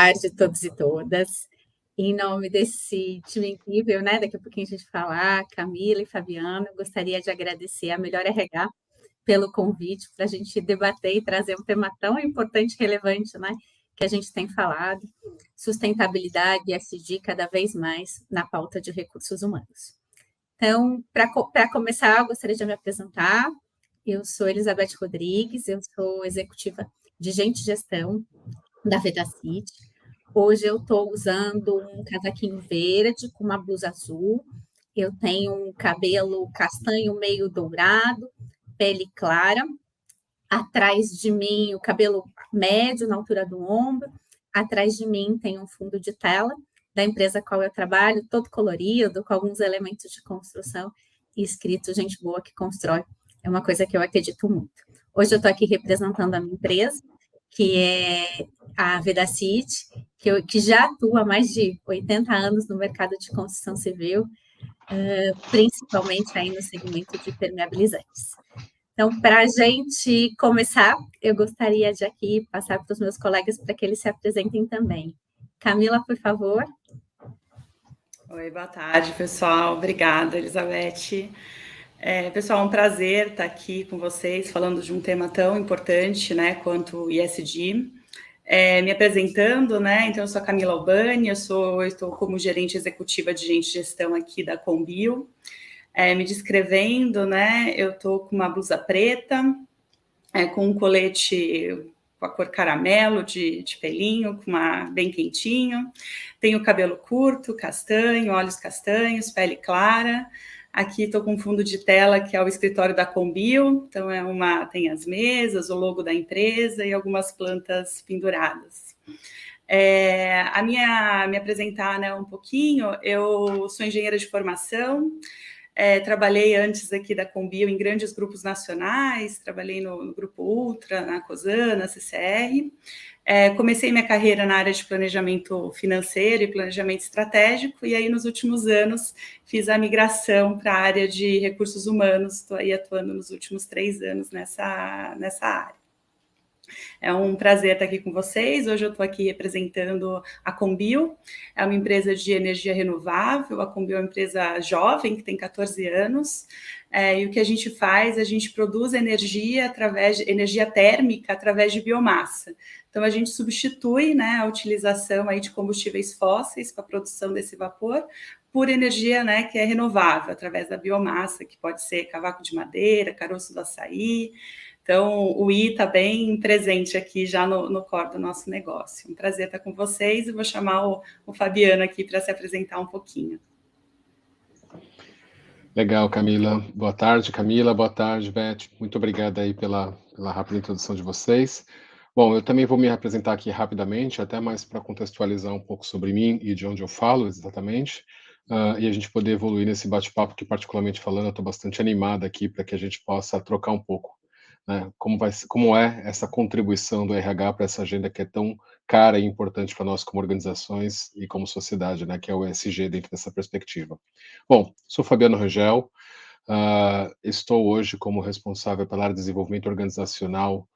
tarde a todos e todas. Em nome desse time incrível, né, daqui a pouquinho a gente falar, Camila e Fabiano, eu gostaria de agradecer a Melhor RH pelo convite para a gente debater e trazer um tema tão importante e relevante, né, que a gente tem falado, sustentabilidade e ESG cada vez mais na pauta de recursos humanos. Então, para começar, eu gostaria de me apresentar. Eu sou Elizabeth Rodrigues, eu sou executiva de Gente e Gestão da Vedacity. Hoje eu estou usando um casaquinho verde com uma blusa azul. Eu tenho um cabelo castanho meio dourado, pele clara. Atrás de mim, o cabelo médio na altura do ombro. Atrás de mim tem um fundo de tela da empresa qual eu trabalho, todo colorido, com alguns elementos de construção e escrito gente boa que constrói. É uma coisa que eu acredito muito. Hoje eu estou aqui representando a minha empresa, que é a Vedacity, que já atua há mais de 80 anos no mercado de construção civil, principalmente aí no segmento de permeabilizantes. Então, para a gente começar, eu gostaria de aqui passar para os meus colegas para que eles se apresentem também. Camila, por favor. Oi, boa tarde, pessoal. Obrigada, Elizabeth. Pessoal, é um prazer estar aqui com vocês, falando de um tema tão importante, né, quanto o ESG. Me apresentando, né, então eu sou a Camila Albani, eu estou como gerente executiva de Gente e Gestão aqui da Combio. Me descrevendo, né, eu estou com uma blusa preta, com um colete com a cor caramelo de pelinho, bem quentinho. Tenho cabelo curto, castanho, olhos castanhos, pele clara. Aqui estou com um fundo de tela que é o escritório da Combio, então tem as mesas, o logo da empresa e algumas plantas penduradas. Me apresentar, né, um pouquinho, eu sou engenheira de formação, trabalhei antes aqui da Combio em grandes grupos nacionais, trabalhei no Grupo Ultra, na Cosan, na CCR. Comecei minha carreira na área de planejamento financeiro e planejamento estratégico, e aí nos últimos anos fiz a migração para a área de recursos humanos, estou aí atuando nos últimos 3 anos nessa área. É um prazer estar aqui com vocês. Hoje eu estou aqui representando a Combio, é uma empresa de energia renovável. A Combio é uma empresa jovem, que tem 14 anos, e o que a gente faz, a gente produz energia térmica através de biomassa. Então, a gente substitui, né, a utilização aí de combustíveis fósseis para a produção desse vapor por energia, né, que é renovável, através da biomassa, que pode ser cavaco de madeira, caroço do açaí. Então, o I está bem presente aqui já no core do nosso negócio. Um prazer estar com vocês e vou chamar o Fabiano aqui para se apresentar um pouquinho. Legal, Camila. Boa tarde, Camila. Boa tarde, Beth. Muito obrigado aí pela rápida introdução de vocês. Bom, eu também vou me apresentar aqui rapidamente, até mais para contextualizar um pouco sobre mim e de onde eu falo exatamente, e a gente poder evoluir nesse bate-papo que, particularmente falando, eu estou bastante animada aqui para que a gente possa trocar um pouco, né, como é essa contribuição do RH para essa agenda que é tão cara e importante para nós como organizações e como sociedade, né, que é o ESG dentro dessa perspectiva. Bom, sou Fabiano Rangel, estou hoje como responsável pela área de desenvolvimento organizacional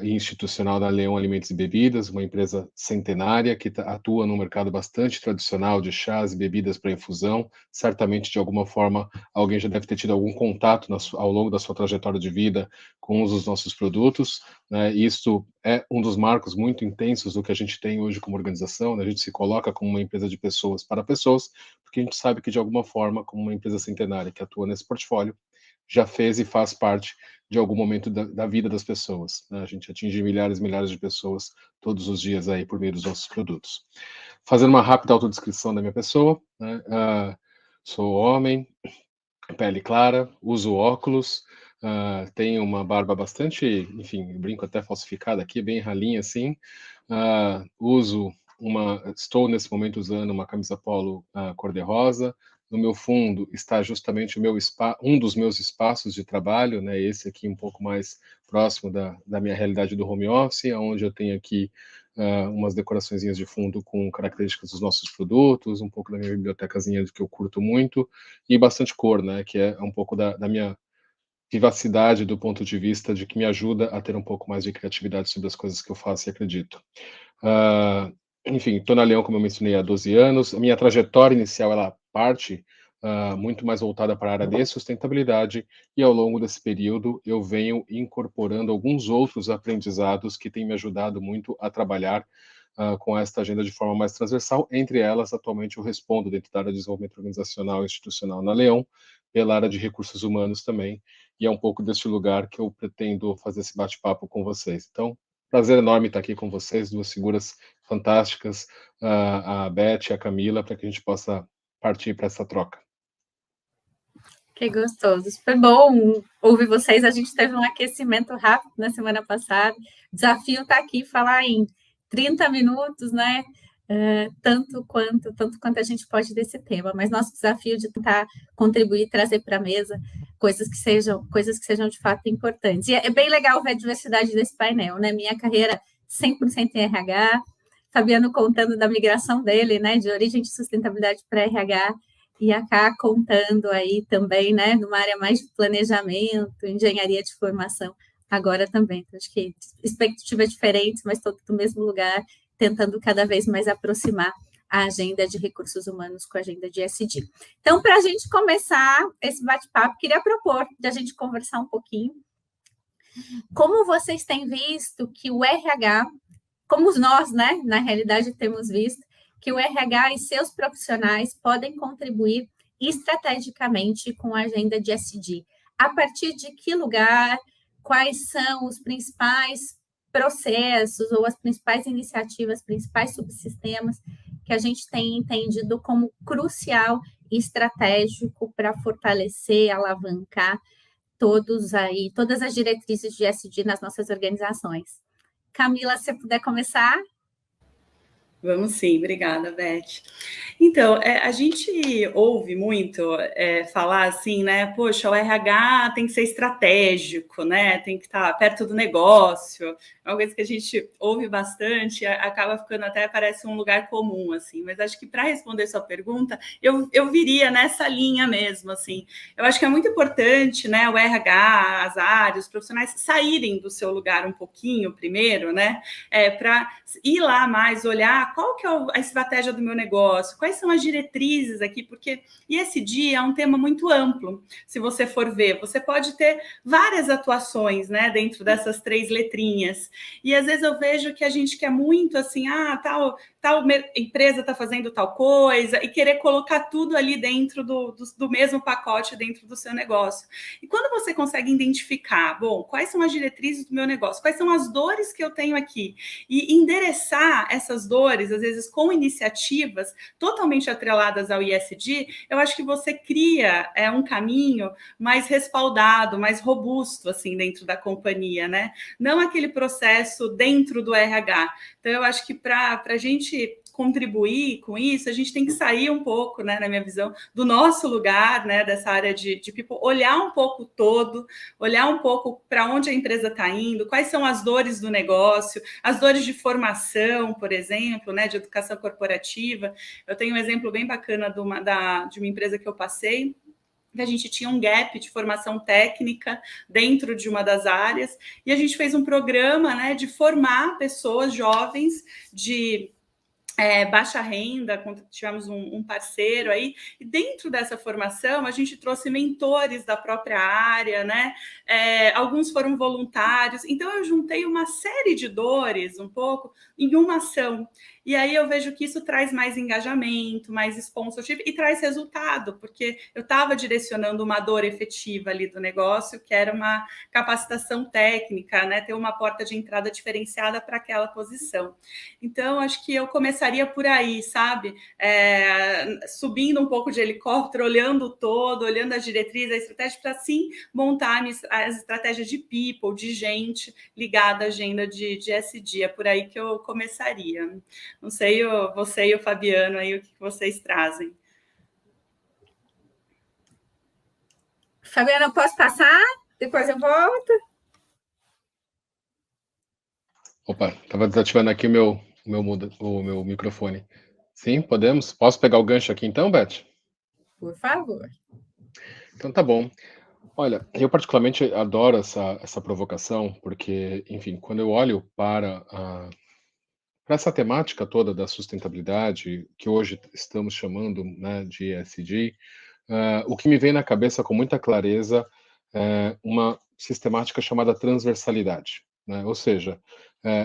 e institucional da Leão Alimentos e Bebidas, uma empresa centenária que atua num mercado bastante tradicional de chás e bebidas para infusão. Certamente, de alguma forma, alguém já deve ter tido algum contato ao longo da sua trajetória de vida com os nossos produtos, né? Isso é um dos marcos muito intensos do que a gente tem hoje como organização, né? A gente se coloca como uma empresa de pessoas para pessoas, porque a gente sabe que, de alguma forma, como uma empresa centenária que atua nesse portfólio, já fez e faz parte de algum momento da vida das pessoas, né? A gente atinge milhares e milhares de pessoas todos os dias aí por meio dos nossos produtos. Fazendo uma rápida autodescrição da minha pessoa, né? Sou homem, pele clara, uso óculos, tenho uma barba bastante, enfim, brinco até falsificada aqui, bem ralinha assim, estou nesse momento usando uma camisa polo cor-de-rosa. No meu fundo está justamente um dos meus espaços de trabalho, né? Esse aqui um pouco mais próximo da minha realidade do home office, onde eu tenho aqui umas decoraçõezinhas de fundo com características dos nossos produtos, um pouco da minha bibliotecazinha que eu curto muito, e bastante cor, né? Que é um pouco da minha vivacidade do ponto de vista de que me ajuda a ter um pouco mais de criatividade sobre as coisas que eu faço e acredito. enfim, estou na Leão, como eu mencionei, há 12 anos. A minha trajetória inicial, ela parte muito mais voltada para a área de sustentabilidade, e ao longo desse período eu venho incorporando alguns outros aprendizados que têm me ajudado muito a trabalhar com esta agenda de forma mais transversal. Entre elas, atualmente eu respondo dentro da área de desenvolvimento organizacional e institucional na Leão, pela área de recursos humanos também, e é um pouco deste lugar que eu pretendo fazer esse bate-papo com vocês. Então, prazer enorme estar aqui com vocês, duas figuras fantásticas, a Beth e a Camila, para que a gente possa partir para essa troca. Que gostoso, super bom ouvir vocês. A gente teve um aquecimento rápido na semana passada. O desafio está aqui, falar em 30 minutos, né? Tanto quanto a gente pode desse tema, mas nosso desafio de tentar contribuir, trazer para a mesa coisas que sejam de fato importantes. E é bem legal ver a diversidade desse painel, né? Minha carreira 100% em RH, Fabiano contando da migração dele, né? De origem de sustentabilidade para RH, e a Cá contando aí também, né, numa área mais de planejamento, engenharia de formação, agora também. Então, acho que expectativas diferentes, mas todos do mesmo lugar, tentando cada vez mais aproximar a agenda de recursos humanos com a agenda de ESG. Então, para a gente começar esse bate-papo, queria propor de a gente conversar um pouquinho como vocês têm visto que o RH, como nós, né, na realidade, temos visto, que o RH e seus profissionais podem contribuir estrategicamente com a agenda de ESG. A partir de que lugar, quais são os principais processos ou as principais iniciativas, principais subsistemas que a gente tem entendido como crucial e estratégico para fortalecer, alavancar todas as diretrizes de ESG nas nossas organizações. Camila, se puder começar. Vamos sim, obrigada, Beth. Então, a gente ouve muito falar assim, né? Poxa, o RH tem que ser estratégico, né? Tem que estar perto do negócio. É uma coisa que a gente ouve bastante, acaba ficando até, parece um lugar comum, assim. Mas acho que para responder sua pergunta, eu viria nessa linha mesmo, assim. Eu acho que é muito importante, né? O RH, as áreas, os profissionais saírem do seu lugar um pouquinho primeiro, né? Para ir lá mais, olhar qual que é a estratégia do meu negócio, quais são as diretrizes aqui, porque ESG é um tema muito amplo, se você for ver. Você pode ter várias atuações, né, dentro dessas 3 letrinhas. E às vezes eu vejo que a gente quer muito assim, tal empresa está fazendo tal coisa, e querer colocar tudo ali dentro do mesmo pacote dentro do seu negócio. E quando você consegue identificar, bom, quais são as diretrizes do meu negócio, quais são as dores que eu tenho aqui, e endereçar essas dores, às vezes com iniciativas totalmente atreladas ao ESG, eu acho que você cria um caminho mais respaldado, mais robusto, assim, dentro da companhia, né? Não aquele processo dentro do RH. Então, eu acho que para a gente contribuir com isso, a gente tem que sair um pouco, né, na minha visão, do nosso lugar, né, dessa área de people, olhar um pouco todo, olhar um pouco para onde a empresa está indo, quais são as dores do negócio, as dores de formação, por exemplo, né, de educação corporativa. Eu tenho um exemplo bem bacana de uma empresa que eu passei, que a gente tinha um gap de formação técnica dentro de uma das áreas, e a gente fez um programa, né, de formar pessoas jovens de baixa renda, tivemos um parceiro aí, e dentro dessa formação a gente trouxe mentores da própria área, né? Alguns foram voluntários, então eu juntei uma série de dores um pouco em uma ação. E aí eu vejo que isso traz mais engajamento, mais sponsorship e traz resultado, porque eu estava direcionando uma dor efetiva ali do negócio, que era uma capacitação técnica, né? Ter uma porta de entrada diferenciada para aquela posição. Então, acho que eu começaria por aí, sabe? Subindo um pouco de helicóptero, olhando o todo, olhando as diretrizes, a estratégia, para sim montar as estratégias de people, de gente ligada à agenda de ESG. É por aí que eu começaria. Não sei, você e o Fabiano, aí, o que vocês trazem? Fabiano, eu posso passar? Depois eu volto. Opa, estava desativando aqui o meu microfone. Sim, podemos? Posso pegar o gancho aqui então, Beth? Por favor. Então tá bom. Olha, eu particularmente adoro essa provocação, porque, enfim, quando eu olho para para essa temática toda da sustentabilidade, que hoje estamos chamando, né, de ESG, o que me vem na cabeça com muita clareza é uma sistemática chamada transversalidade, né? Ou seja,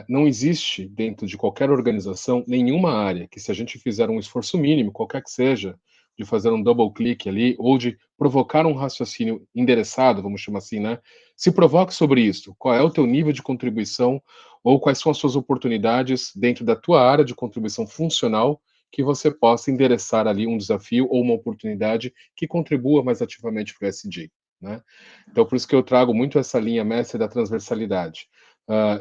não existe dentro de qualquer organização nenhuma área que, se a gente fizer um esforço mínimo, qualquer que seja, de fazer um double click ali, ou de provocar um raciocínio endereçado, vamos chamar assim, né? Se provoque sobre isso. Qual é o teu nível de contribuição ou quais são as suas oportunidades dentro da tua área de contribuição funcional que você possa endereçar ali um desafio ou uma oportunidade que contribua mais ativamente para o ESG, né? Então, por isso que eu trago muito essa linha mestre da transversalidade.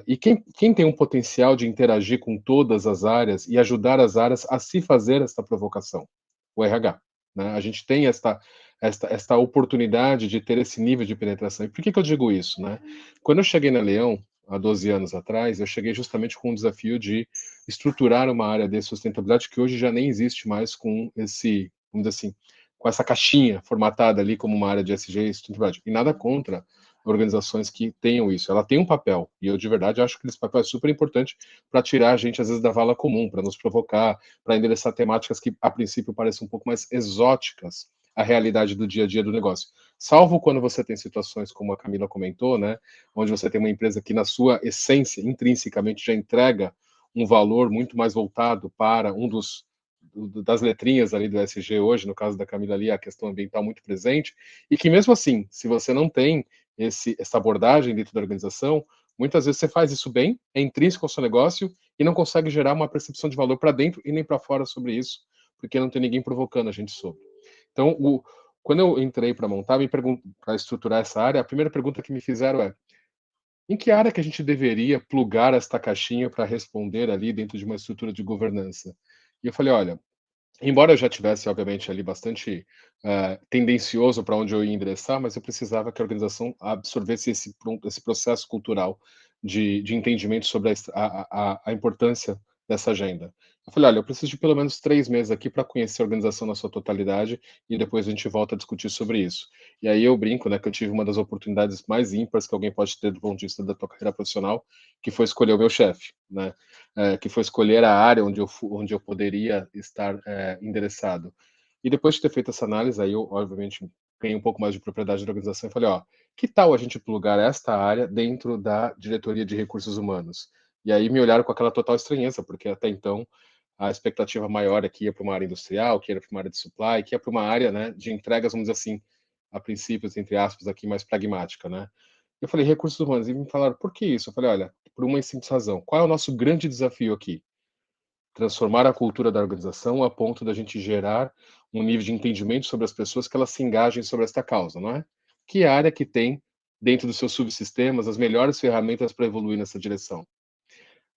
E quem tem um potencial de interagir com todas as áreas e ajudar as áreas a se fazer essa provocação? O RH, né? A gente tem esta oportunidade de ter esse nível de penetração. E por que eu digo isso, né? Quando eu cheguei na Leão, há 12 anos atrás, eu cheguei justamente com o desafio de estruturar uma área de sustentabilidade que hoje já nem existe mais com esse, vamos dizer assim, com essa caixinha formatada ali como uma área de ESG e sustentabilidade. E nada contra organizações que tenham isso. Ela tem um papel, e eu de verdade acho que esse papel é super importante para tirar a gente, às vezes, da vala comum, para nos provocar, para endereçar temáticas que, a princípio, parecem um pouco mais exóticas à realidade do dia a dia do negócio. Salvo quando você tem situações como a Camila comentou, né, onde você tem uma empresa que, na sua essência, intrinsecamente, já entrega um valor muito mais voltado para das letrinhas ali do ESG hoje, no caso da Camila ali, a questão ambiental muito presente, e que mesmo assim, se você não tem essa abordagem dentro da organização, muitas vezes você faz isso bem, é intrínseco ao seu negócio e não consegue gerar uma percepção de valor para dentro e nem para fora sobre isso, porque não tem ninguém provocando a gente sobre. Então, quando eu entrei para montar, para estruturar essa área, a primeira pergunta que me fizeram é: em que área que a gente deveria plugar esta caixinha para responder ali dentro de uma estrutura de governança? E eu falei, olha, embora eu já tivesse, obviamente, ali bastante tendencioso para onde eu ia endereçar, mas eu precisava que a organização absorvesse esse processo cultural de entendimento sobre a importância dessa agenda. Eu falei, olha, eu preciso de pelo menos 3 meses aqui para conhecer a organização na sua totalidade e depois a gente volta a discutir sobre isso. E aí eu brinco, né, que eu tive uma das oportunidades mais ímpares que alguém pode ter do ponto de vista da tua carreira profissional, que foi escolher o meu chefe, né? Que foi escolher a área onde eu poderia estar endereçado. E depois de ter feito essa análise, aí eu, obviamente, ganhei um pouco mais de propriedade da organização e falei, ó, que tal a gente plugar esta área dentro da diretoria de recursos humanos? E aí me olharam com aquela total estranheza, porque até então a expectativa maior é que ia para uma área industrial, que ia para uma área de supply, que ia para uma área, né, de entregas, vamos dizer assim, a princípios, entre aspas, aqui mais pragmática, né? Eu falei, recursos humanos, e me falaram, por que isso? Eu falei, olha, por uma simples razão. Qual é o nosso grande desafio aqui? Transformar a cultura da organização a ponto da gente gerar um nível de entendimento sobre as pessoas que elas se engajem sobre esta causa, não é? Que área que tem, dentro dos seus subsistemas, as melhores ferramentas para evoluir nessa direção?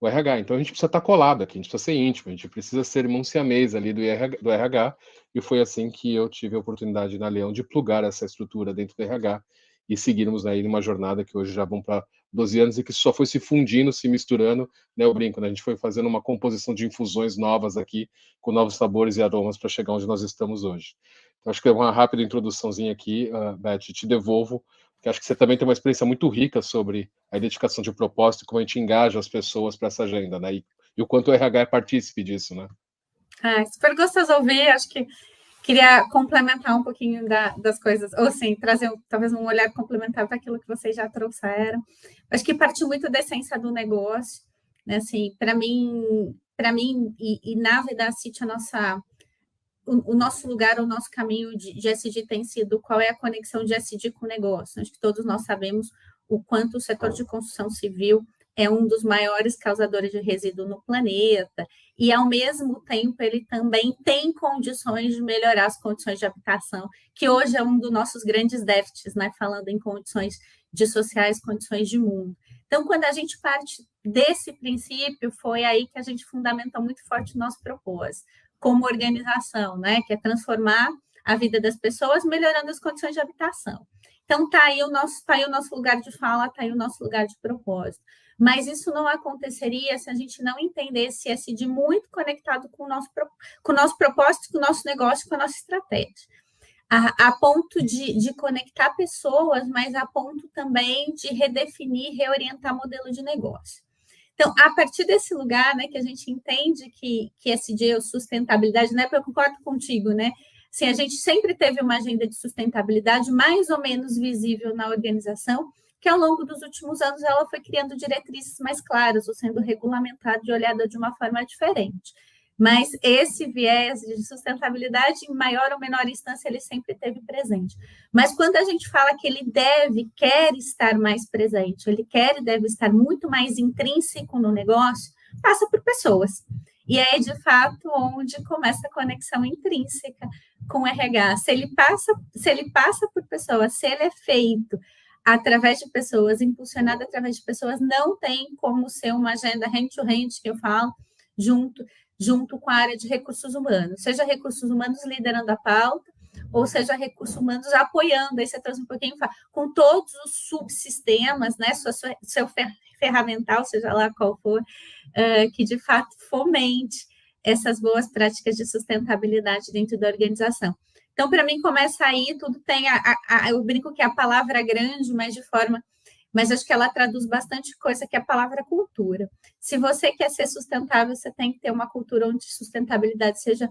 O RH. Então a gente precisa estar colado aqui, a gente precisa ser íntimo, a gente precisa ser irmão siamês ali do RH, e foi assim que eu tive a oportunidade na Leão de plugar essa estrutura dentro do RH e seguirmos aí numa jornada que hoje já vão para 12 anos e que só foi se fundindo, se misturando, né, eu brinco, né, a gente foi fazendo uma composição de infusões novas aqui, com novos sabores e aromas para chegar onde nós estamos hoje. Então acho que é uma rápida introduçãozinha aqui, Beth, te devolvo, porque acho que você também tem uma experiência muito rica sobre a identificação de propósito, como a gente engaja as pessoas para essa agenda, né? E o quanto o RH é partícipe disso, né? Super gostoso ouvir, acho que queria complementar um pouquinho das coisas, ou assim, trazer talvez um olhar complementar para aquilo que vocês já trouxeram. Acho que partiu muito da essência do negócio, né? Assim, para mim e na Vedacity, o nosso lugar, o nosso caminho de ESG tem sido qual é a conexão de ESG com o negócio. Acho que todos nós sabemos o quanto o setor de construção civil é um dos maiores causadores de resíduo no planeta, e, ao mesmo tempo, ele também tem condições de melhorar as condições de habitação, que hoje é um dos nossos grandes déficits, né? Falando em condições de sociais, condições de mundo. Então, quando a gente parte desse princípio, foi aí que a gente fundamentou muito forte o nosso propósito, como organização, né? Que é transformar a vida das pessoas, melhorando as condições de habitação. Então, tá aí o nosso lugar de fala, tá aí o nosso lugar de propósito. Mas isso não aconteceria se a gente não entendesse ESG muito conectado com o nosso propósito, com o nosso negócio, com a nossa estratégia. A ponto de conectar pessoas, mas a ponto também de redefinir, reorientar modelo de negócio. Então, a partir desse lugar, né, que a gente entende que ESG, ou sustentabilidade, né, eu concordo contigo, né? Assim, a gente sempre teve uma agenda de sustentabilidade mais ou menos visível na organização, que ao longo dos últimos anos ela foi criando diretrizes mais claras, ou sendo regulamentada e olhada de uma forma diferente. Mas esse viés de sustentabilidade, em maior ou menor instância, ele sempre esteve presente. Mas quando a gente fala que ele quer estar mais presente, ele quer e deve estar muito mais intrínseco no negócio, passa por pessoas. E é, de fato, onde começa a conexão intrínseca com o RH. Se ele passa por pessoas, se ele é feito através de pessoas, impulsionado através de pessoas, não tem como ser uma agenda hand-to-hand, que eu falo, junto com a área de recursos humanos, seja recursos humanos liderando a pauta, ou seja recursos humanos apoiando, aí você trouxe um pouquinho, com todos os subsistemas, né, seu ferramental, seja lá qual for, que de fato fomente essas boas práticas de sustentabilidade dentro da organização. Então, para mim, começa aí, tudo tem, eu brinco que é a palavra grande, mas acho que ela traduz bastante coisa, que é a palavra cultura. Se você quer ser sustentável, você tem que ter uma cultura onde sustentabilidade seja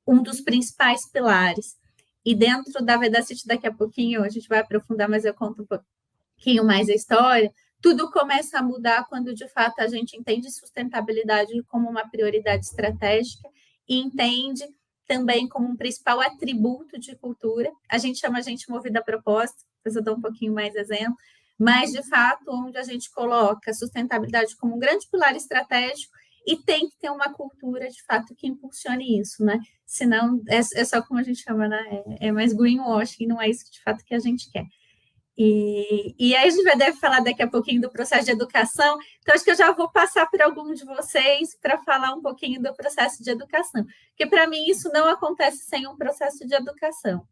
um dos principais pilares. E dentro da Vedacity, daqui a pouquinho, a gente vai aprofundar, mas eu conto um pouquinho mais a história, tudo começa a mudar quando, de fato, a gente entende sustentabilidade como uma prioridade estratégica e entende também como um principal atributo de cultura. A gente chama a gente movida a propósito, depois eu dou um pouquinho mais exemplo, mas, de fato, onde a gente coloca a sustentabilidade como um grande pilar estratégico e tem que ter uma cultura, de fato, que impulsione isso, né? Senão, é só como a gente chama, né? É mais greenwashing, não é isso, de fato, que a gente quer. E aí a gente deve falar daqui a pouquinho do processo de educação, então acho que eu já vou passar para alguns de vocês para falar um pouquinho do processo de educação, porque para mim isso não acontece sem um processo de educação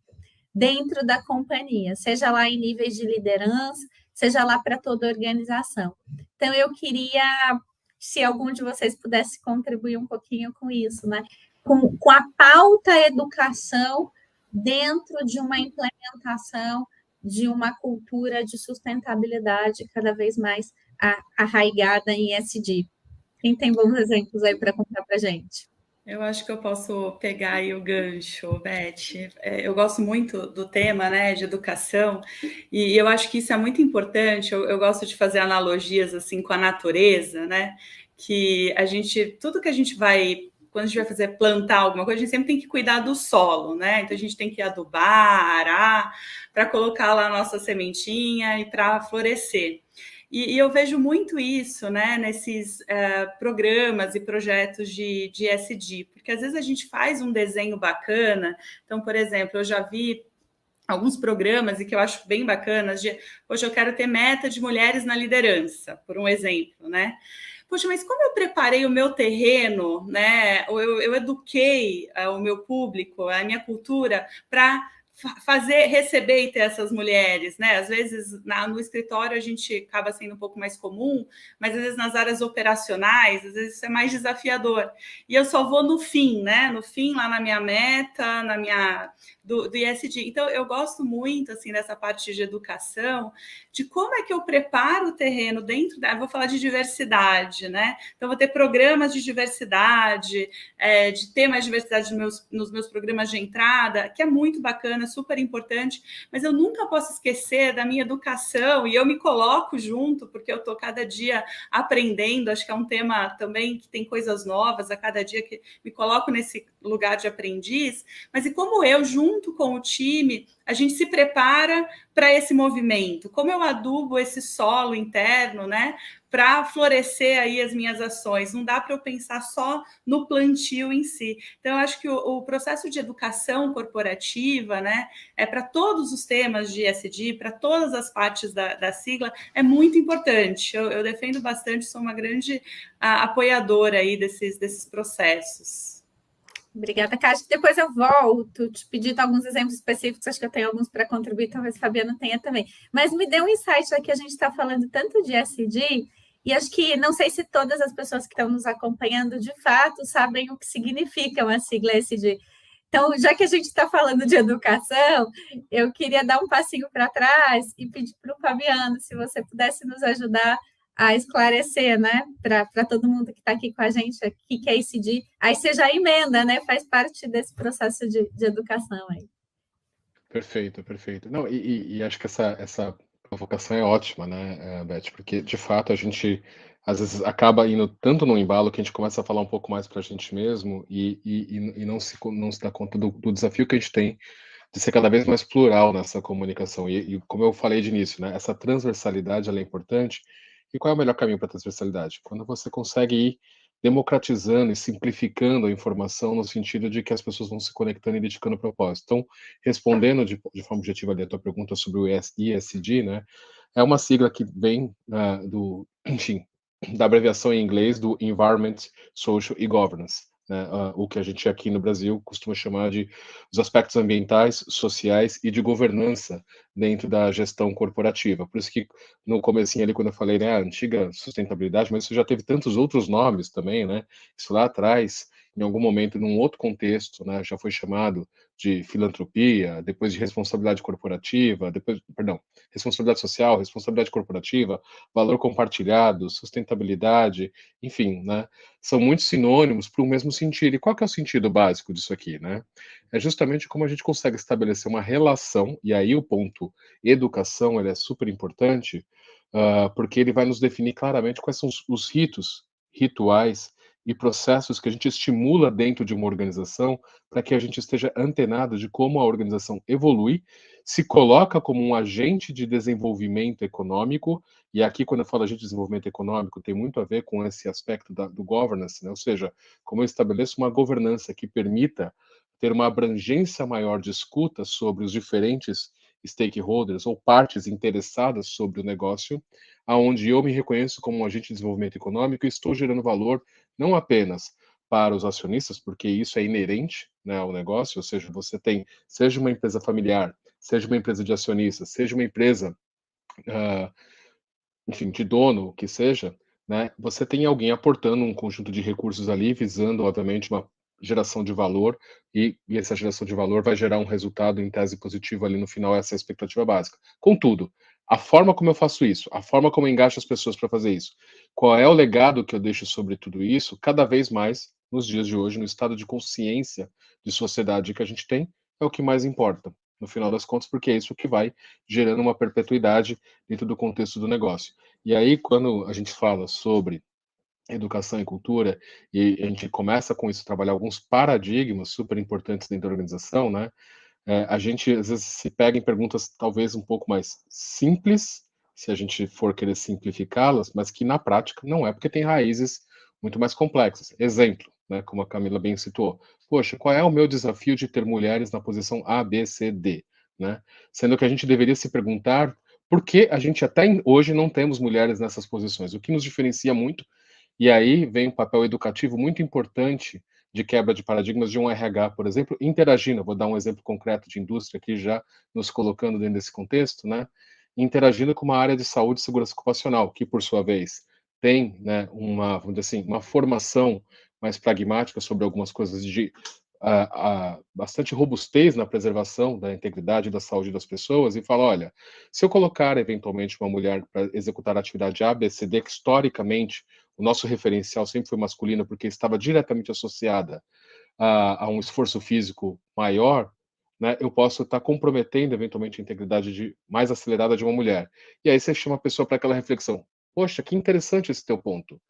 dentro da companhia, seja lá em níveis de liderança, seja lá para toda a organização. Então eu queria, se algum de vocês pudesse contribuir um pouquinho com isso, né? Com a pauta educação dentro de uma implementação de uma cultura de sustentabilidade cada vez mais arraigada em ESG. Quem tem bons exemplos aí para contar para a gente? Eu acho que eu posso pegar aí o gancho, Beth. Eu gosto muito do tema, né, de educação, e eu acho que isso é muito importante. Eu gosto de fazer analogias assim com a natureza, né? Que tudo que a gente vai, quando a gente vai plantar alguma coisa, a gente sempre tem que cuidar do solo, né? Então a gente tem que adubar, arar, para colocar lá a nossa sementinha e para florescer. E eu vejo muito isso, né, nesses programas e projetos de ESG, porque às vezes a gente faz um desenho bacana. Então, por exemplo, eu já vi alguns programas e que eu acho bem bacanas de, hoje eu quero ter meta de mulheres na liderança, por um exemplo, né? Poxa, mas como eu preparei o meu terreno, né? Eu eduquei o meu público, a minha cultura, para receber e ter essas mulheres, né? Às vezes no escritório a gente acaba sendo um pouco mais comum, mas às vezes nas áreas operacionais, às vezes isso é mais desafiador. E eu só vou no fim, né? No fim, lá na minha meta, do ESG. Então, eu gosto muito, assim, dessa parte de educação, de como é que eu preparo o terreno dentro da... Eu vou falar de diversidade, né? Então, vou ter programas de diversidade, de ter mais diversidade nos meus programas de entrada, que é muito bacana, super importante, mas eu nunca posso esquecer da minha educação, e eu me coloco junto, porque eu estou cada dia aprendendo, acho que é um tema também que tem coisas novas a cada dia, que me coloco nesse lugar de aprendiz, mas e como eu, junto com o time, a gente se prepara para esse movimento, como eu adubo esse solo interno, né, para florescer aí as minhas ações. Não dá para eu pensar só no plantio em si. Então, eu acho que o processo de educação corporativa, né, para todos os temas de ESG, para todas as partes da sigla, é muito importante. Eu defendo bastante, sou uma grande apoiadora aí desses processos. Obrigada, Kátia. Depois eu volto, te pedir alguns exemplos específicos, acho que eu tenho alguns para contribuir, talvez a Fabiana tenha também. Mas me deu um insight, já que a gente está falando tanto de ESG, e acho que não sei se todas as pessoas que estão nos acompanhando, de fato, sabem o que significa uma sigla ESG. Então, já que a gente está falando de educação, eu queria dar um passinho para trás e pedir para o Fabiano, se você pudesse nos ajudar a esclarecer, né, para todo mundo que está aqui com a gente, o que é ICD. Aí você já emenda, né, faz parte desse processo de educação aí. Perfeito, perfeito. Não, e acho que essa provocação é ótima, né, Beth, porque de fato a gente às vezes acaba indo tanto no embalo que a gente começa a falar um pouco mais para a gente mesmo e não se dá conta do desafio que a gente tem de ser cada vez mais plural nessa comunicação. E como eu falei de início, né, essa transversalidade ela é importante. E qual é o melhor caminho para a transversalidade? Quando você consegue ir democratizando e simplificando a informação no sentido de que as pessoas vão se conectando e identificando o propósito. Então, respondendo de forma objetiva ali a tua pergunta sobre o ESG, né, é uma sigla que vem enfim, da abreviação em inglês do Environment, Social e Governance, né, o que a gente aqui no Brasil costuma chamar de os aspectos ambientais, sociais e de governança dentro da gestão corporativa. Por isso que no comecinho ali, quando eu falei, né, a antiga sustentabilidade, mas isso já teve tantos outros nomes também, né? Isso lá atrás, em algum momento, num outro contexto, né, já foi chamado de filantropia, depois de responsabilidade corporativa, depois, perdão, responsabilidade social, responsabilidade corporativa, valor compartilhado, sustentabilidade, enfim, né? São muitos sinônimos para o mesmo sentido. E qual que é o sentido básico disso aqui, né? É justamente como a gente consegue estabelecer uma relação, e aí o ponto educação ele é super importante, porque ele vai nos definir claramente quais são os ritos, rituais e processos que a gente estimula dentro de uma organização para que a gente esteja antenado de como a organização evolui, se coloca como um agente de desenvolvimento econômico, e aqui quando eu falo agente de desenvolvimento econômico tem muito a ver com esse aspecto do governance, né? Ou seja, como eu estabeleço uma governança que permita ter uma abrangência maior de escuta sobre os diferentes stakeholders ou partes interessadas sobre o negócio, aonde eu me reconheço como um agente de desenvolvimento econômico e estou gerando valor não apenas para os acionistas, porque isso é inerente, né, ao negócio, ou seja, você tem, seja uma empresa familiar, seja uma empresa de acionistas, seja uma empresa, uh, enfim, de dono, que seja, né, você tem alguém aportando um conjunto de recursos ali, visando, obviamente, uma geração de valor, e essa geração de valor vai gerar um resultado em tese positivo ali no final, essa é a expectativa básica. Contudo, a forma como eu faço isso, a forma como eu engaixo as pessoas para fazer isso, qual é o legado que eu deixo sobre tudo isso, cada vez mais, nos dias de hoje, no estado de consciência de sociedade que a gente tem, é o que mais importa, no final das contas, porque é isso que vai gerando uma perpetuidade dentro do contexto do negócio. E aí, quando a gente fala sobre educação e cultura, e a gente começa com isso, trabalhar alguns paradigmas super importantes dentro da organização, né? A gente às vezes se pega em perguntas talvez um pouco mais simples, se a gente for querer simplificá-las, mas que na prática não é, porque tem raízes muito mais complexas. Exemplo, né, como a Camila bem citou. Poxa, qual é o meu desafio de ter mulheres na posição A, B, C, D? Né? Sendo que a gente deveria se perguntar por que a gente até hoje não temos mulheres nessas posições, o que nos diferencia muito, e aí vem um papel educativo muito importante de quebra de paradigmas de um RH, por exemplo, interagindo, vou dar um exemplo concreto de indústria aqui já nos colocando dentro desse contexto, né, interagindo com uma área de saúde e segurança ocupacional, que por sua vez tem, né, vamos dizer assim, uma formação mais pragmática sobre algumas coisas de bastante robustez na preservação da integridade e da saúde das pessoas e fala, olha, se eu colocar eventualmente uma mulher para executar a atividade A, B, C, D, que historicamente o nosso referencial sempre foi masculino porque estava diretamente associada a um esforço físico maior, né, eu posso estar comprometendo eventualmente a integridade mais acelerada de uma mulher. E aí você chama a pessoa para aquela reflexão. Poxa, que interessante esse teu ponto.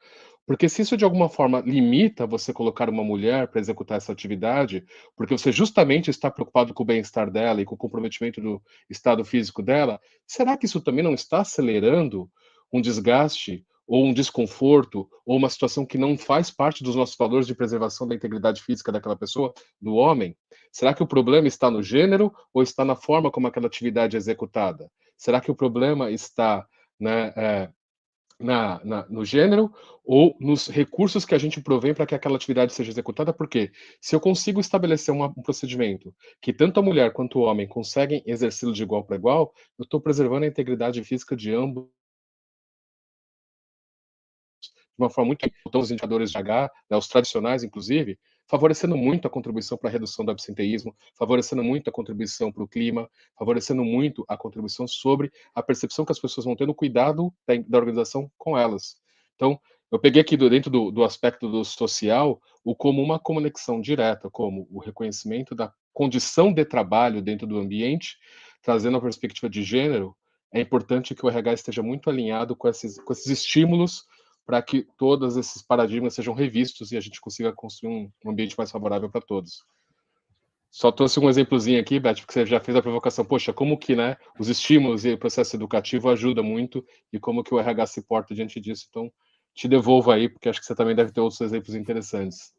Porque se isso de alguma forma limita você colocar uma mulher para executar essa atividade, porque você justamente está preocupado com o bem-estar dela e com o comprometimento do estado físico dela, será que isso também não está acelerando um desgaste ou um desconforto ou uma situação que não faz parte dos nossos valores de preservação da integridade física daquela pessoa, do homem? Será que o problema está no gênero ou está na forma como aquela atividade é executada? Será que o problema está, né, no gênero ou nos recursos que a gente provém para que aquela atividade seja executada, porque se eu consigo estabelecer um procedimento que tanto a mulher quanto o homem conseguem exercê-lo de igual para igual, eu estou preservando a integridade física de ambos de uma forma muito. Então, os indicadores de H, né, os tradicionais, inclusive, favorecendo muito a contribuição para a redução do absenteísmo, favorecendo muito a contribuição para o clima, favorecendo muito a contribuição sobre a percepção que as pessoas vão ter no cuidado da organização com elas. Então, eu peguei aqui dentro do aspecto do social, o como uma conexão direta, como o reconhecimento da condição de trabalho dentro do ambiente, trazendo a perspectiva de gênero. É importante que o RH esteja muito alinhado com esses estímulos para que todos esses paradigmas sejam revistos e a gente consiga construir um ambiente mais favorável para todos. Só trouxe um exemplozinho aqui, Beth, porque você já fez a provocação. Poxa, como que, né, os estímulos e o processo educativo ajudam muito e como que o RH se porta diante disso. Então, te devolvo aí, porque acho que você também deve ter outros exemplos interessantes.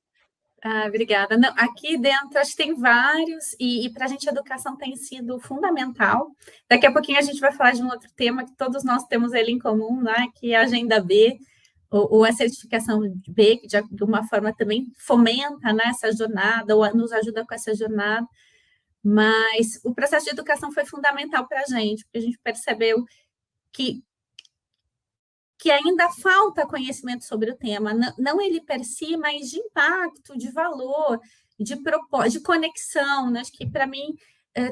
Obrigada. Não, aqui dentro acho que tem vários, e para a gente a educação tem sido fundamental. Daqui a pouquinho a gente vai falar de um outro tema que todos nós temos ele em comum, né, que é a Agenda B, ou a certificação B, que de alguma forma também fomenta, né, essa jornada, ou nos ajuda com essa jornada. Mas o processo de educação foi fundamental para a gente, porque a gente percebeu que ainda falta conhecimento sobre o tema, não ele per si, mas de impacto, de valor, de propósito, de conexão. Né? Acho que, para mim,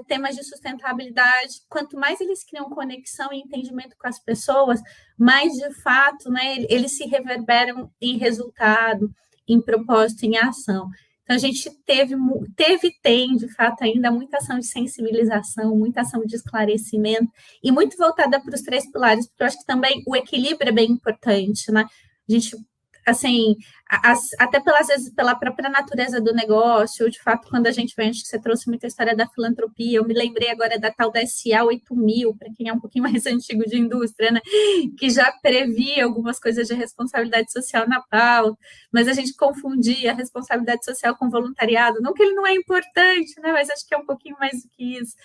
temas de sustentabilidade, quanto mais eles criam conexão e entendimento com as pessoas, mais, de fato, né, eles se reverberam em resultado, em propósito, em ação. Então, a gente tem, de fato, ainda muita ação de sensibilização, muita ação de esclarecimento, e muito voltada para os 3 pilares, porque eu acho que também o equilíbrio é bem importante, né? A gente, assim, até às vezes pela própria natureza do negócio, ou de fato, quando a gente vem, acho que você trouxe muita história da filantropia, eu me lembrei agora da tal da SA 8000, para quem é um pouquinho mais antigo de indústria, né? Que já previa algumas coisas de responsabilidade social na pauta, mas a gente confundia a responsabilidade social com voluntariado, não que ele não é importante, né? Mas acho que é um pouquinho mais do que isso.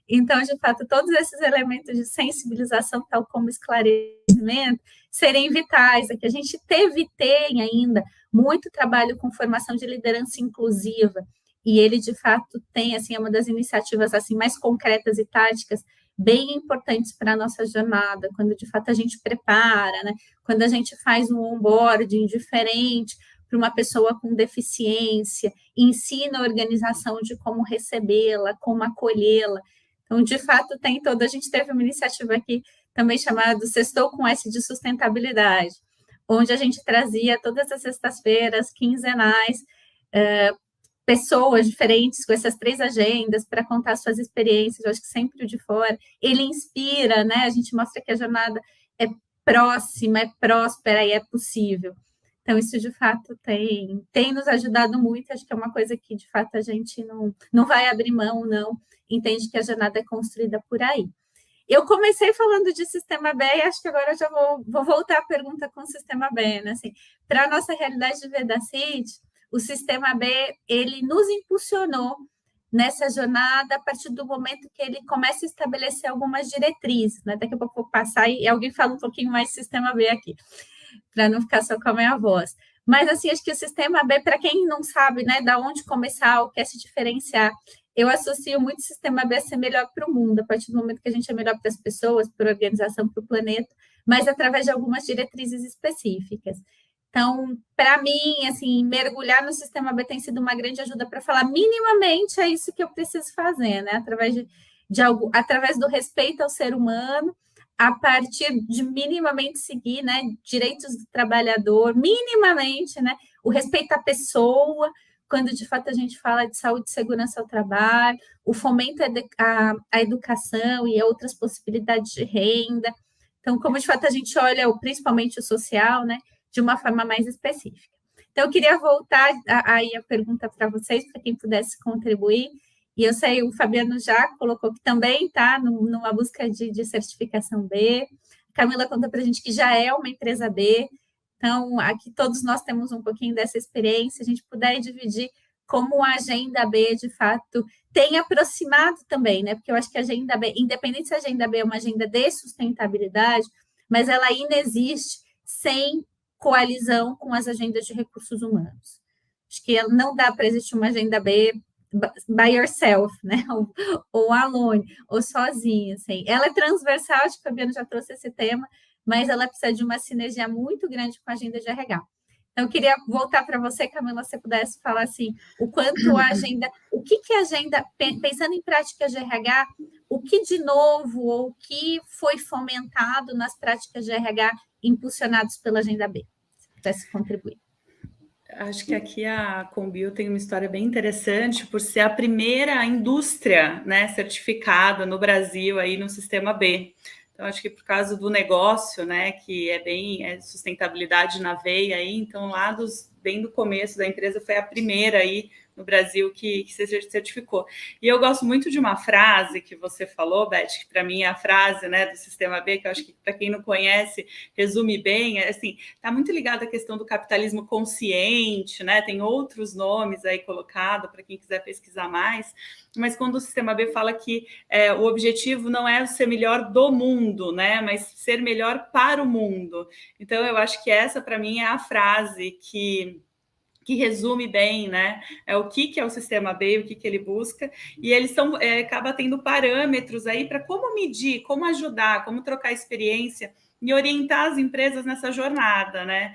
Então, de fato, todos esses elementos de sensibilização, tal como esclarecimento, serem vitais. É que a gente tem ainda muito trabalho com formação de liderança inclusiva, e ele, de fato, tem, assim, é uma das iniciativas assim mais concretas e táticas bem importantes para a nossa jornada, quando, de fato, a gente prepara, né? Quando a gente faz um onboarding diferente para uma pessoa com deficiência, ensina a organização de como recebê-la, como acolhê-la. Então, de fato, tem toda. A gente teve uma iniciativa aqui também chamada Sextou com S de Sustentabilidade, onde a gente trazia todas as sextas-feiras, quinzenais, pessoas diferentes com essas 3 agendas para contar suas experiências. Eu acho que sempre o de fora. Ele inspira, né? A gente mostra que a jornada é próxima, é próspera e é possível. Então, isso, de fato, tem nos ajudado muito. Acho que é uma coisa que, de fato, a gente não vai abrir mão, não. Entende que a jornada é construída por aí. Eu comecei falando de sistema B e acho que agora eu já vou voltar à pergunta com o sistema B. Né? Assim, para a nossa realidade de Vedacity, o sistema B, ele nos impulsionou nessa jornada a partir do momento que ele começa a estabelecer algumas diretrizes. Né? Daqui a pouco eu vou passar e alguém fala um pouquinho mais de sistema B aqui, para não ficar só com a minha voz. Mas, assim, acho que o sistema B, para quem não sabe, né, da onde começar ou quer se diferenciar, eu associo muito o sistema B a ser melhor para o mundo, a partir do momento que a gente é melhor para as pessoas, para a organização, para o planeta, mas através de algumas diretrizes específicas. Então, para mim, assim, mergulhar no sistema B tem sido uma grande ajuda para falar minimamente é isso que eu preciso fazer, né? Através do respeito ao ser humano, a partir de minimamente seguir, né, direitos do trabalhador, minimamente, né, o respeito à pessoa, quando de fato a gente fala de saúde e segurança ao trabalho, o fomento à educação e a outras possibilidades de renda. Então, como de fato a gente olha principalmente o social, né, de uma forma mais específica. Então, eu queria voltar aí a pergunta para vocês, para quem pudesse contribuir. E eu sei, o Fabiano já colocou que também está numa busca de certificação B. A Camila conta para a gente que já é uma empresa B. Então, aqui todos nós temos um pouquinho dessa experiência. A gente puder dividir como a Agenda B, de fato, tem aproximado também, né? Porque eu acho que a Agenda B, independente se a Agenda B é uma agenda de sustentabilidade, mas ela ainda existe sem coalizão com as agendas de recursos humanos. Acho que não dá para existir uma Agenda B by yourself, né? Ou alone, ou sozinha, assim. Ela é transversal, acho que o Fabiano já trouxe esse tema, mas ela precisa de uma sinergia muito grande com a agenda de RH. Então, eu queria voltar para você, Camila, se você pudesse falar assim, o quanto a agenda, o que a agenda, pensando em práticas de RH, o que de novo ou o que foi fomentado nas práticas de RH impulsionados pela Agenda B? Se pudesse contribuir. Acho que aqui a Combio tem uma história bem interessante por ser a primeira indústria, né, certificada no Brasil aí no Sistema B. Então, acho que por causa do negócio, né, que é bem sustentabilidade na veia aí, então lá bem do começo da empresa foi a primeira aí no Brasil que se certificou. E eu gosto muito de uma frase que você falou, Beth, que para mim é a frase, né, do Sistema B, que eu acho que para quem não conhece resume bem, assim, está muito ligada à questão do capitalismo consciente, né, tem outros nomes aí colocados para quem quiser pesquisar mais, mas quando o Sistema B fala que o objetivo não é ser melhor do mundo, né, mas ser melhor para o mundo. Então, eu acho que essa, para mim, é a frase que resume bem, né, o que é o Sistema B, o que ele busca, e eles acaba tendo parâmetros aí para como medir, como ajudar, como trocar experiência e orientar as empresas nessa jornada, né.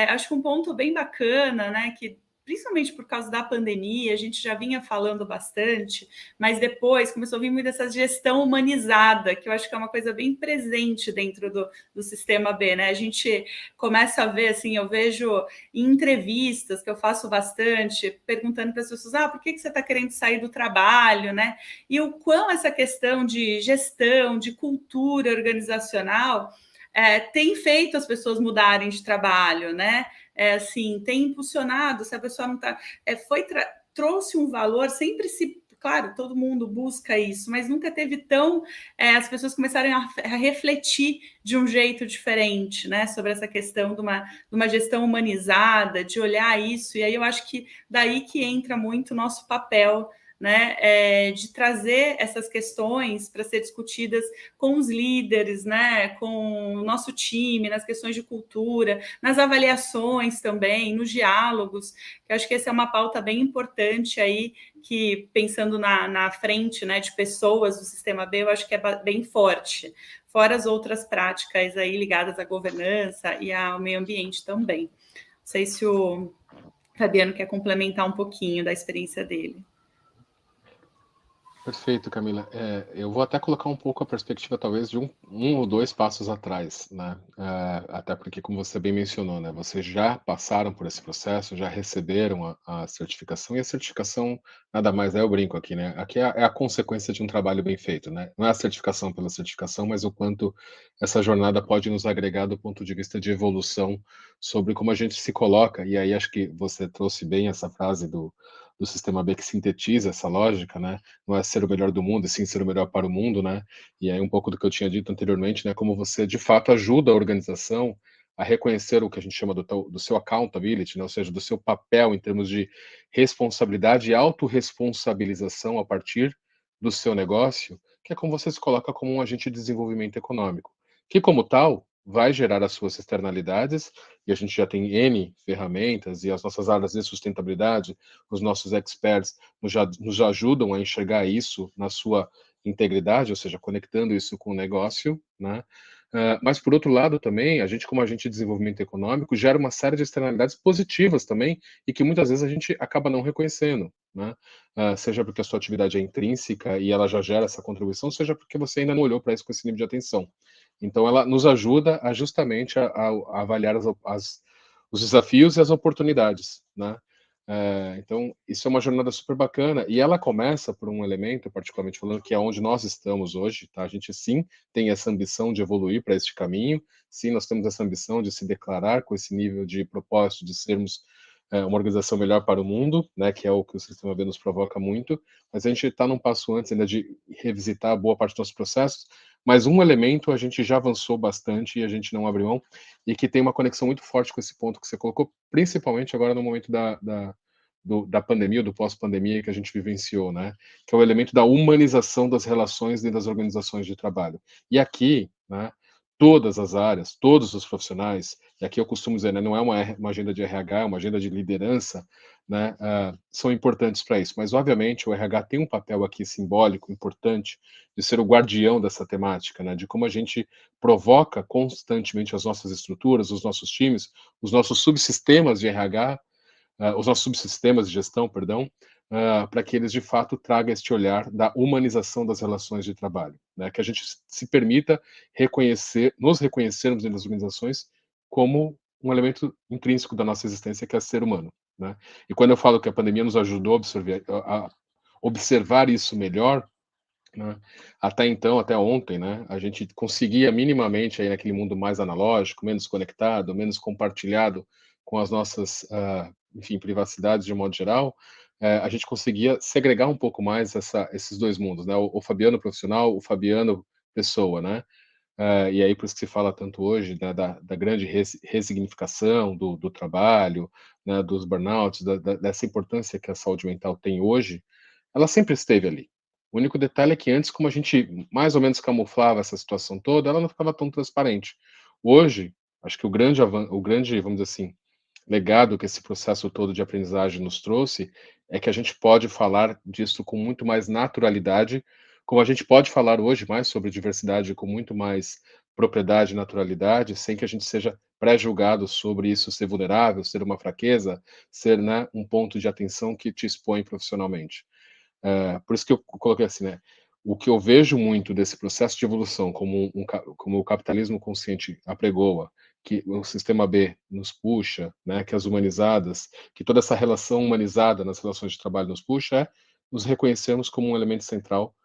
Acho que um ponto bem bacana, né, que principalmente por causa da pandemia, a gente já vinha falando bastante, mas depois começou a vir muito essa gestão humanizada, que eu acho que é uma coisa bem presente dentro do Sistema B, né? A gente começa a ver, assim, eu vejo em entrevistas que eu faço bastante, perguntando para as pessoas, por que você está querendo sair do trabalho, né? E o quão essa questão de gestão, de cultura organizacional tem feito as pessoas mudarem de trabalho, né? Assim, tem impulsionado, se a pessoa não está... trouxe um valor, sempre se... Claro, todo mundo busca isso, mas nunca teve tão... as pessoas começaram a refletir de um jeito diferente, né? Sobre essa questão de uma gestão humanizada, de olhar isso, e aí eu acho que daí que entra muito o nosso papel, né, de trazer essas questões para ser discutidas com os líderes, né, com o nosso time, nas questões de cultura, nas avaliações também, nos diálogos, que eu acho que essa é uma pauta bem importante aí, que pensando na frente, né, de pessoas do Sistema B, eu acho que é bem forte, fora as outras práticas aí ligadas à governança e ao meio ambiente também. Não sei se o Fabiano quer complementar um pouquinho da experiência dele. Perfeito, Camila. Eu vou até colocar um pouco a perspectiva, talvez, de um ou dois passos atrás, né? Até porque, como você bem mencionou, né? Vocês já passaram por esse processo, já receberam a certificação, e a certificação, nada mais eu brinco aqui, né? Aqui é a consequência de um trabalho bem feito, né? Não é a certificação pela certificação, mas o quanto essa jornada pode nos agregar do ponto de vista de evolução sobre como a gente se coloca. E aí acho que você trouxe bem essa frase do Sistema B que sintetiza essa lógica, né? Não é ser o melhor do mundo, e sim ser o melhor para o mundo, né? E aí um pouco do que eu tinha dito anteriormente, né? Como você de fato ajuda a organização a reconhecer o que a gente chama do seu accountability, né? Ou seja, do seu papel em termos de responsabilidade e autorresponsabilização a partir do seu negócio, que é como você se coloca como um agente de desenvolvimento econômico, que como tal vai gerar as suas externalidades, e a gente já tem N ferramentas, e as nossas áreas de sustentabilidade, os nossos experts nos ajudam a enxergar isso na sua integridade, ou seja, conectando isso com o negócio, né? Mas, por outro lado, também, a gente, como agente de desenvolvimento econômico, gera uma série de externalidades positivas também, e que muitas vezes a gente acaba não reconhecendo, né? Seja porque a sua atividade é intrínseca e ela já gera essa contribuição, seja porque você ainda não olhou para isso com esse nível de atenção. Então, ela nos ajuda justamente a avaliar os desafios e as oportunidades, né? Então, isso é uma jornada super bacana, e ela começa por um elemento, particularmente falando, que é onde nós estamos hoje, tá? A gente, sim, tem essa ambição de evoluir para este caminho, sim, nós temos essa ambição de se declarar com esse nível de propósito de sermos uma organização melhor para o mundo, né, que é o que o Sistema B nos provoca muito, mas a gente está num passo antes ainda de revisitar boa parte dos nossos processos, mas um elemento a gente já avançou bastante e a gente não abre mão, e que tem uma conexão muito forte com esse ponto que você colocou, principalmente agora no momento da pandemia, ou do pós-pandemia que a gente vivenciou, né, que é o elemento da humanização das relações dentro das organizações de trabalho. E aqui, né, todas as áreas, todos os profissionais, e aqui eu costumo dizer, né, não é uma agenda de RH, é uma agenda de liderança, né, são importantes para isso. Mas, obviamente, o RH tem um papel aqui simbólico, importante, de ser o guardião dessa temática, né, de como a gente provoca constantemente as nossas estruturas, os nossos times, os nossos subsistemas de RH, os nossos subsistemas de gestão, perdão, para que eles de fato tragam este olhar da humanização das relações de trabalho, né? Que a gente se permita nos reconhecermos dentro das organizações como um elemento intrínseco da nossa existência, que é ser humano, né? E quando eu falo que a pandemia nos ajudou a observar isso melhor, né? Até então, até ontem, né, a gente conseguia minimamente aí naquele mundo mais analógico, menos conectado, menos compartilhado com as nossas, enfim, privacidades de um modo geral, a gente conseguia segregar um pouco mais esses dois mundos, né, o Fabiano profissional, o Fabiano pessoa, né, e aí por isso que se fala tanto hoje, né, da grande ressignificação do trabalho, né, dos burnouts, dessa importância que a saúde mental tem hoje, ela sempre esteve ali. O único detalhe é que antes, como a gente mais ou menos camuflava essa situação toda, ela não ficava tão transparente. Hoje, acho que o grande, vamos dizer assim, legado que esse processo todo de aprendizagem nos trouxe é que a gente pode falar disso com muito mais naturalidade, como a gente pode falar hoje mais sobre diversidade com muito mais propriedade e naturalidade, sem que a gente seja pré-julgado sobre isso ser vulnerável, ser uma fraqueza, ser, né, um ponto de atenção que te expõe profissionalmente. Por isso que eu coloquei assim, né? O que eu vejo muito desse processo de evolução, como o capitalismo consciente apregoa, que o sistema B nos puxa, né? Que as humanizadas, que toda essa relação humanizada nas relações de trabalho nos puxa, é nos reconhecermos como um elemento central,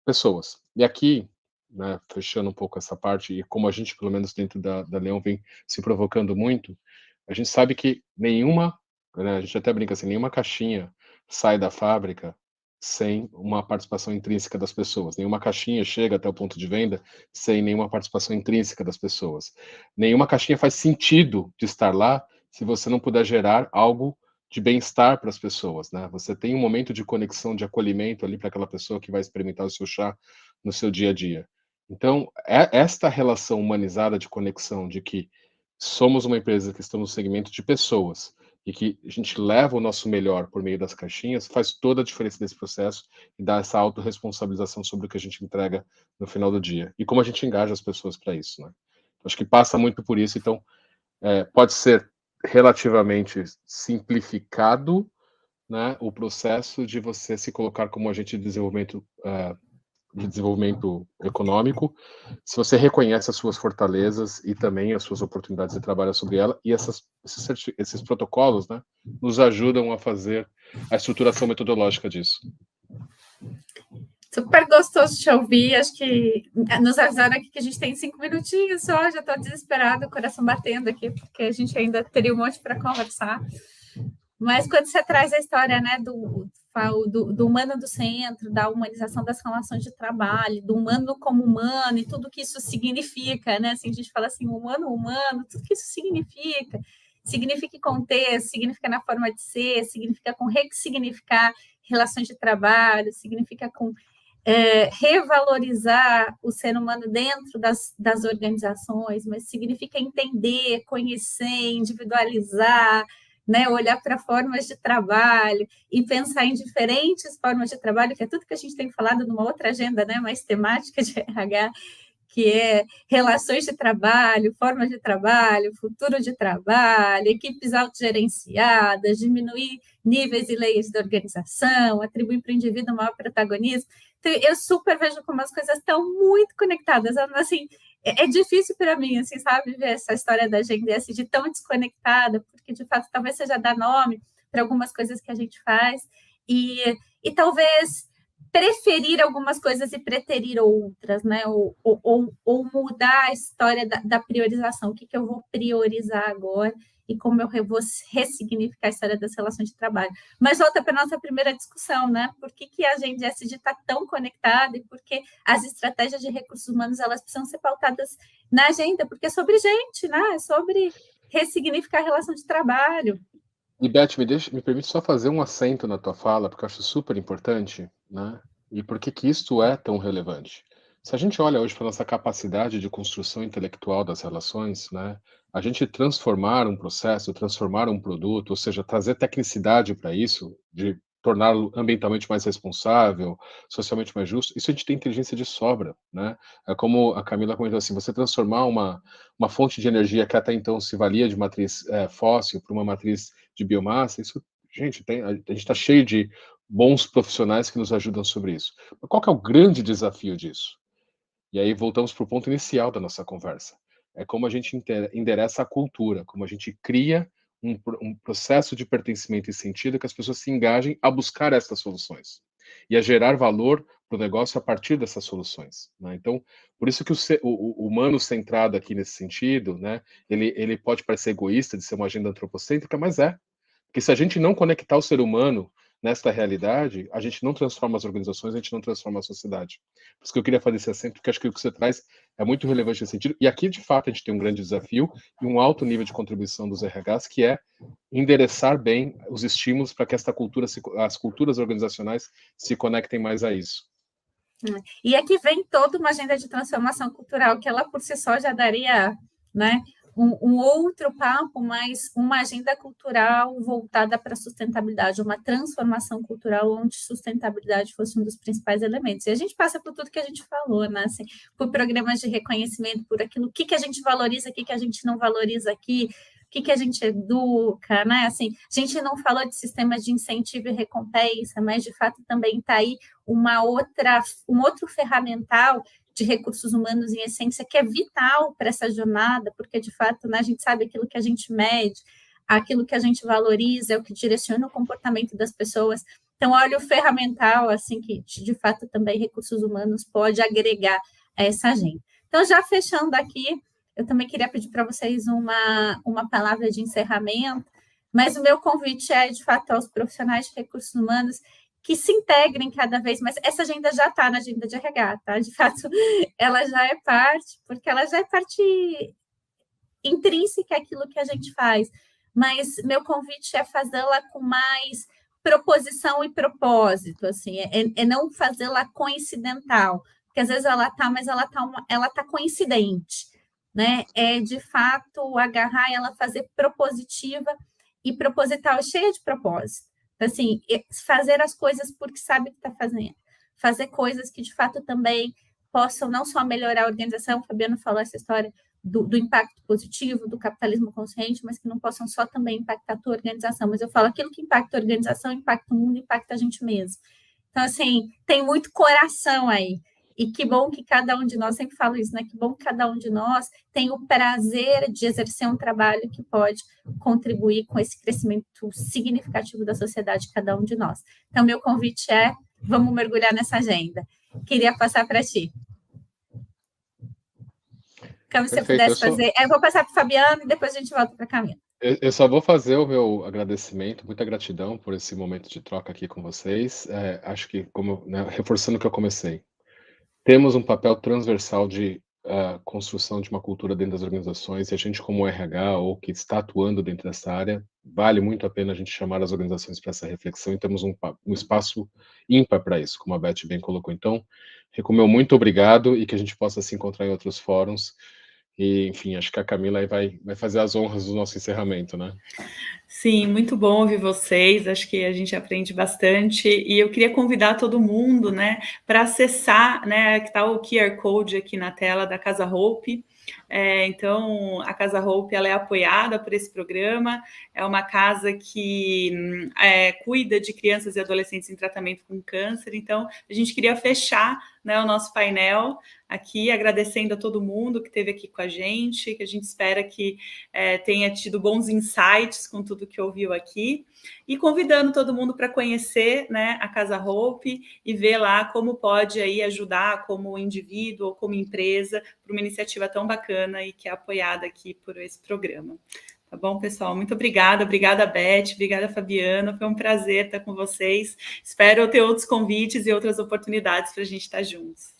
pessoas. E aqui, né? Fechando um pouco essa parte e como a gente, pelo menos dentro da Leão, vem se provocando muito, a gente sabe que nenhuma, né? A gente até brinca assim, nenhuma caixinha sai da fábrica sem uma participação intrínseca das pessoas. Nenhuma caixinha chega até o ponto de venda sem nenhuma participação intrínseca das pessoas. Nenhuma caixinha faz sentido de estar lá se você não puder gerar algo de bem-estar para as pessoas, né? Você tem um momento de conexão, de acolhimento ali para aquela pessoa que vai experimentar o seu chá no seu dia a dia. Então, esta relação humanizada de conexão, de que somos uma empresa que estamos no segmento de pessoas, e que a gente leva o nosso melhor por meio das caixinhas, faz toda a diferença desse processo e dá essa autorresponsabilização sobre o que a gente entrega no final do dia. E como a gente engaja as pessoas para isso, né? Acho que passa muito por isso, então pode ser relativamente simplificado, né, o processo de você se colocar como agente de desenvolvimento econômico, se você reconhece as suas fortalezas e também as suas oportunidades de trabalhar sobre ela, e esses protocolos, né, nos ajudam a fazer a estruturação metodológica disso. Super gostoso de te ouvir, acho que nos avisaram aqui que a gente tem 5 minutinhos só, já estou desesperada, coração batendo aqui, porque a gente ainda teria um monte para conversar. Mas quando você traz a história, né, do humano do centro, da humanização das relações de trabalho, do humano como humano e tudo que isso significa, né? Assim, a gente fala assim, humano, tudo que isso significa em contexto, significa na forma de ser, significa com ressignificar relações de trabalho, significa com revalorizar o ser humano dentro das organizações, mas significa entender, conhecer, individualizar, né, olhar para formas de trabalho e pensar em diferentes formas de trabalho, que é tudo que a gente tem falado numa outra agenda, né, mais temática de RH, que é relações de trabalho, formas de trabalho, futuro de trabalho, equipes autogerenciadas, diminuir níveis e leis da organização, atribuir para o indivíduo maior protagonismo. Então, eu super vejo como as coisas estão muito conectadas. Assim, é difícil para mim, assim, sabe, ver essa história da agenda assim, de tão desconectada, porque, de fato, talvez seja dar nome para algumas coisas que a gente faz e talvez preferir algumas coisas e preterir outras, né? Ou mudar a história da priorização. O que eu vou priorizar agora e como eu vou ressignificar a história das relações de trabalho. Mas volta para a nossa primeira discussão, né? Por que a agenda ESG está tão conectada e por que as estratégias de recursos humanos elas precisam ser pautadas na agenda? Porque é sobre gente, né? É sobre ressignificar a relação de trabalho. E, Beth, me permite só fazer um acento na tua fala, porque eu acho super importante, né? E por que isto é tão relevante? Se a gente olha hoje para a nossa capacidade de construção intelectual das relações, né, a gente transformar um processo, transformar um produto, ou seja, trazer tecnicidade para isso, de torná-lo ambientalmente mais responsável, socialmente mais justo, isso a gente tem inteligência de sobra, né? É como a Camila comentou assim, você transformar uma fonte de energia que até então se valia de matriz fóssil para uma matriz de biomassa, isso, gente, a gente está cheio de bons profissionais que nos ajudam sobre isso. Mas qual que é o grande desafio disso? E aí voltamos para o ponto inicial da nossa conversa. É como a gente endereça a cultura, como a gente cria um processo de pertencimento e sentido que as pessoas se engajem a buscar essas soluções e a gerar valor para o negócio a partir dessas soluções, né? Então, por isso que o humano centrado aqui nesse sentido, né, ele pode parecer egoísta de ser uma agenda antropocêntrica, mas é. Porque se a gente não conectar o ser humano nesta realidade, a gente não transforma as organizações, a gente não transforma a sociedade. Por isso que eu queria fazer esse acento, porque acho que o que você traz é muito relevante nesse sentido. E aqui, de fato, a gente tem um grande desafio e um alto nível de contribuição dos RHs, que é endereçar bem os estímulos para que esta cultura, as culturas organizacionais se conectem mais a isso. E aqui vem toda uma agenda de transformação cultural, que ela por si só já daria, né, um outro papo, mas uma agenda cultural voltada para a sustentabilidade, uma transformação cultural onde sustentabilidade fosse um dos principais elementos. E a gente passa por tudo que a gente falou, né? Assim, por programas de reconhecimento, por aquilo, o que a gente valoriza, o que a gente não valoriza aqui, o que a gente educa, né? Assim, a gente não falou de sistemas de incentivo e recompensa, mas de fato também está aí um outro ferramental de recursos humanos em essência que é vital para essa jornada, porque de fato, né, a gente sabe aquilo que a gente mede, aquilo que a gente valoriza, é o que direciona o comportamento das pessoas. Então, olha o ferramental, assim, que de fato também recursos humanos pode agregar a essa agenda. Então, já fechando aqui, eu também queria pedir para vocês uma palavra de encerramento, mas o meu convite é, de fato, aos profissionais de recursos humanos que se integrem cada vez mais. Essa agenda já está na agenda de RH, tá? De fato, ela já é parte, porque ela já é parte intrínseca àquilo que a gente faz. Mas meu convite é fazê-la com mais proposição e propósito, assim, é não fazê-la coincidental, porque às vezes ela está, mas ela tá coincidente, né? É de fato agarrar ela, fazer propositiva e proposital, cheia de propósito. Assim, fazer as coisas porque sabe o que está fazendo. Fazer coisas que, de fato, também possam não só melhorar a organização, o Fabiano falou essa história do impacto positivo, do capitalismo consciente, mas que não possam só também impactar a tua organização. Mas eu falo, aquilo que impacta a organização, impacta o mundo, impacta a gente mesmo. Então, assim, tem muito coração aí. E que bom que cada um de nós, sempre falo isso, né? Que bom que cada um de nós tem o prazer de exercer um trabalho que pode contribuir com esse crescimento significativo da sociedade de cada um de nós. Então, meu convite é, vamos mergulhar nessa agenda. Queria passar para ti. Como se você pudesse fazer. Eu vou passar para o Fabiano e depois a gente volta para a Camila. Eu só vou fazer o meu agradecimento, muita gratidão por esse momento de troca aqui com vocês. Acho que, reforçando o que eu comecei, temos um papel transversal de construção de uma cultura dentro das organizações, e a gente, como RH, ou que está atuando dentro dessa área, vale muito a pena a gente chamar as organizações para essa reflexão, e temos um espaço ímpar para isso, como a Beth bem colocou. Então, Rico, meu muito obrigado, e que a gente possa se encontrar em outros fóruns. E, enfim, acho que a Camila aí vai fazer as honras do nosso encerramento, né? Sim, muito bom ouvir vocês, acho que a gente aprende bastante, e eu queria convidar todo mundo, né, para acessar, né, que está o QR Code aqui na tela da Casa Hope. Então, a Casa Hope, ela é apoiada por esse programa, é uma casa que cuida de crianças e adolescentes em tratamento com câncer. Então, a gente queria fechar, né, o nosso painel aqui, agradecendo a todo mundo que esteve aqui com a gente, que a gente espera que tenha tido bons insights com tudo que ouviu aqui, e convidando todo mundo para conhecer, né, a Casa Hope e ver lá como pode aí ajudar como indivíduo ou como empresa para uma iniciativa tão bacana e que é apoiada aqui por esse programa. Tá bom, pessoal? Muito obrigada, Beth, obrigada, Fabiano, foi um prazer estar com vocês. Espero ter outros convites e outras oportunidades para a gente estar juntos.